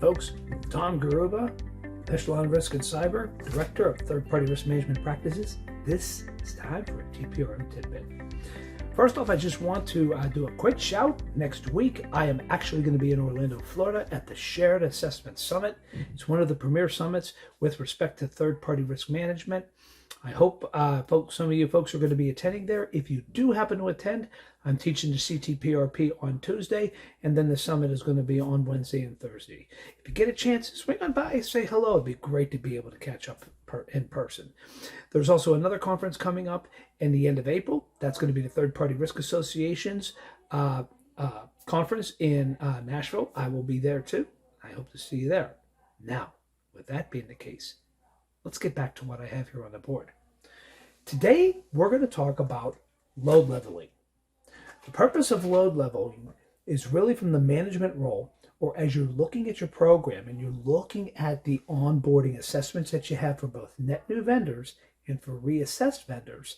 folks, Tom Garrubba, Echelon Risk Cyber, Director of Third-Party Risk Management Practices. This is time for a TPRM tidbit. First off, I just want to do a quick shout. Next week, I am actually going to be in Orlando, Florida at the Shared Assessment Summit. It's one of the premier summits with respect to third-party risk management. I hope some of you folks are going to be attending there. If you do happen to attend, I'm teaching the CTPRP on Tuesday, and then the summit is going to be on Wednesday and Thursday. If you get a chance, swing on by, say hello. It'd be great to be able to catch up in person. There's also another conference coming up in the end of April. That's going to be the Third Party Risk Association's conference in Nashville. I will be there too. I hope to see you there. Now, with that being the case, let's get back to what I have here on the board. Today, we're going to talk about load leveling. The purpose of load leveling is really from the management role, or as you're looking at your program and you're looking at the onboarding assessments that you have for both net new vendors and for reassessed vendors,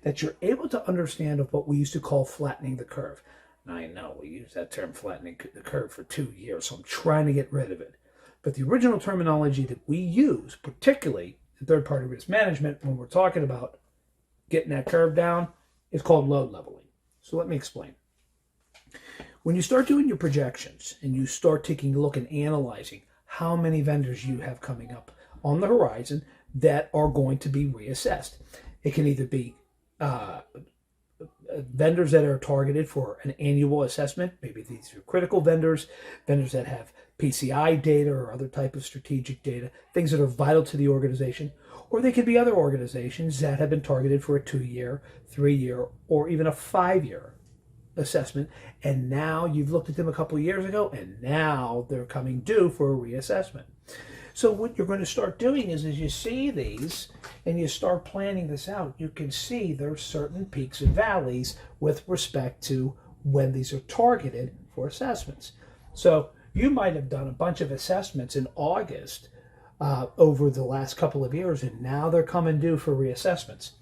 that you're able to understand of what we used to call flattening the curve. Now, I know we use that term flattening the curve for 2 years, so I'm trying to get rid of it. But the original terminology that we use, particularly in third-party risk management, when we're talking about getting that curve down, is called load leveling. So let me explain. When you start doing your projections and you start taking a look and analyzing how many vendors you have coming up on the horizon that are going to be reassessed, it can either be vendors that are targeted for an annual assessment. Maybe these are critical vendors, vendors that have PCI data or other type of strategic data, things that are vital to the organization. Or they could be other organizations that have been targeted for a 2-year, 3-year, or even a 5-year assessment. And now you've looked at them a couple of years ago, and now they're coming due for a reassessment. So what you're going to start doing is, as you see these and you start planning this out, you can see there's certain peaks and valleys with respect to when these are targeted for assessments. So you might have done a bunch of assessments in August over the last couple of years, and now they're coming due for reassessments.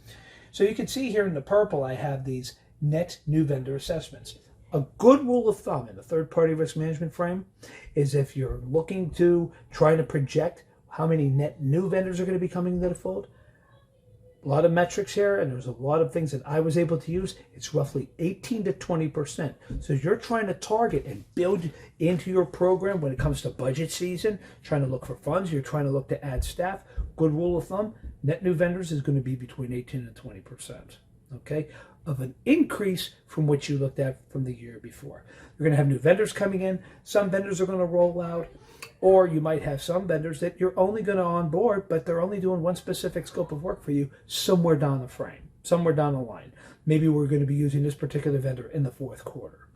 So you can see here in the purple, I have these net new vendor assessments. A good rule of thumb in the third-party risk management frame is if you're looking to try to project how many net new vendors are going to be coming to the fold, a lot of metrics here, and there's a lot of things that I was able to use. It's roughly 18 to 20%. So you're trying to target and build into your program when it comes to budget season, trying to look for funds, you're trying to look to add staff. Good rule of thumb, net new vendors is going to be between 18 and 20%, okay, of an increase from what you looked at from the year before. You're going to have new vendors coming in. Some vendors are going to roll out, or you might have some vendors that you're only going to onboard, but they're only doing one specific scope of work for you somewhere down the frame, somewhere down the line. Maybe we're going to be using this particular vendor in the fourth quarter.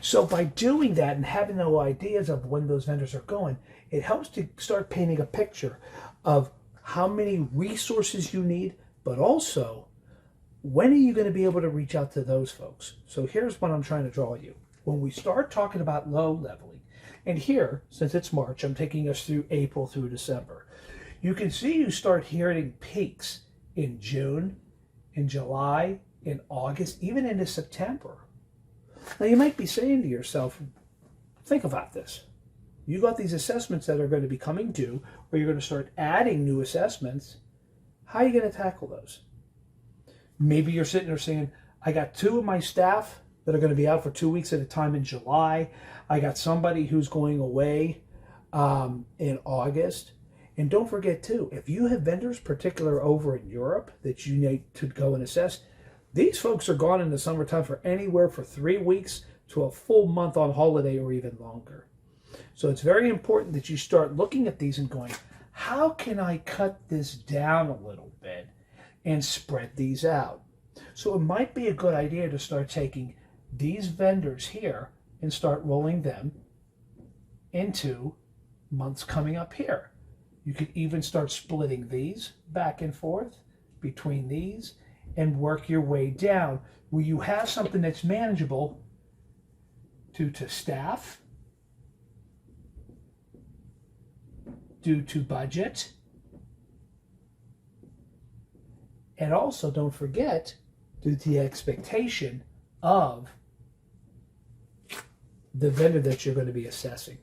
So by doing that and having no ideas of when those vendors are going, it helps to start painting a picture of how many resources you need, but also when are you going to be able to reach out to those folks? So here's what I'm trying to draw you. When we start talking about load leveling, and here, since it's March, I'm taking us through April through December. You can see you start hearing peaks in June, in July, in August, even into September. Now you might be saying to yourself, think about this. You got these assessments that are going to be coming due, or you're going to start adding new assessments. How are you going to tackle those? Maybe you're sitting there saying, I got 2 of my staff that are going to be out for 2 weeks at a time in July. I got somebody who's going away in August. And don't forget too, if you have vendors, particular over in Europe, that you need to go and assess, these folks are gone in the summertime for anywhere for 3 weeks to a full month on holiday or even longer. So it's very important that you start looking at these and going, how can I cut this down a little bit and spread these out? So it might be a good idea to start taking these vendors here and start rolling them into months coming up here. You could even start splitting these back and forth between these and work your way down where you have something that's manageable due to staff, due to budget, and also don't forget due to the expectation of the vendor that you're going to be assessing.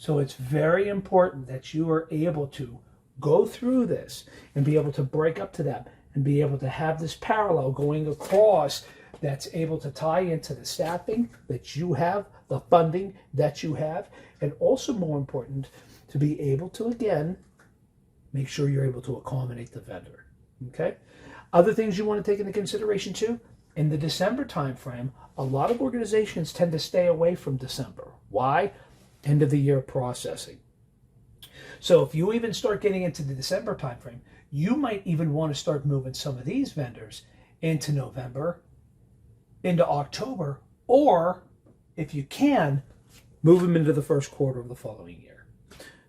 So it's very important that you are able to go through this and be able to break up to them and be able to have this parallel going across that's able to tie into the staffing that you have, the funding that you have, and also more important, to be able to, again, make sure you're able to accommodate the vendor. Okay? Other things you want to take into consideration too, in the December timeframe, a lot of organizations tend to stay away from December. Why? End of the year processing. So if you even start getting into the December timeframe, you might even want to start moving some of these vendors into November, into October, or if you can, move them into the first quarter of the following year.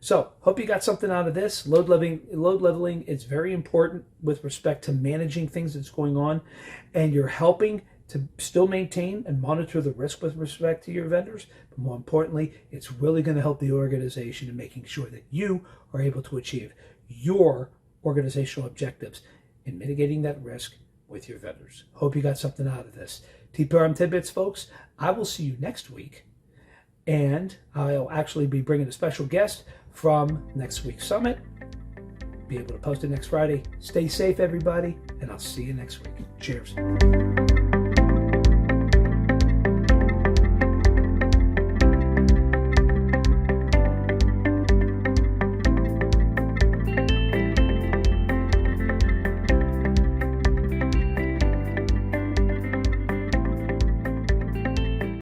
So hope you got something out of this. Load leveling is very important with respect to managing things that's going on, and you're helping to still maintain and monitor the risk with respect to your vendors. But more importantly, it's really going to help the organization in making sure that you are able to achieve your organizational objectives in mitigating that risk with your vendors. Hope you got something out of this. TPRM Tidbits, folks. I will see you next week, and I'll actually be bringing a special guest from next week's summit. Be able to post it next Friday. Stay safe, everybody, and I'll see you next week. Cheers.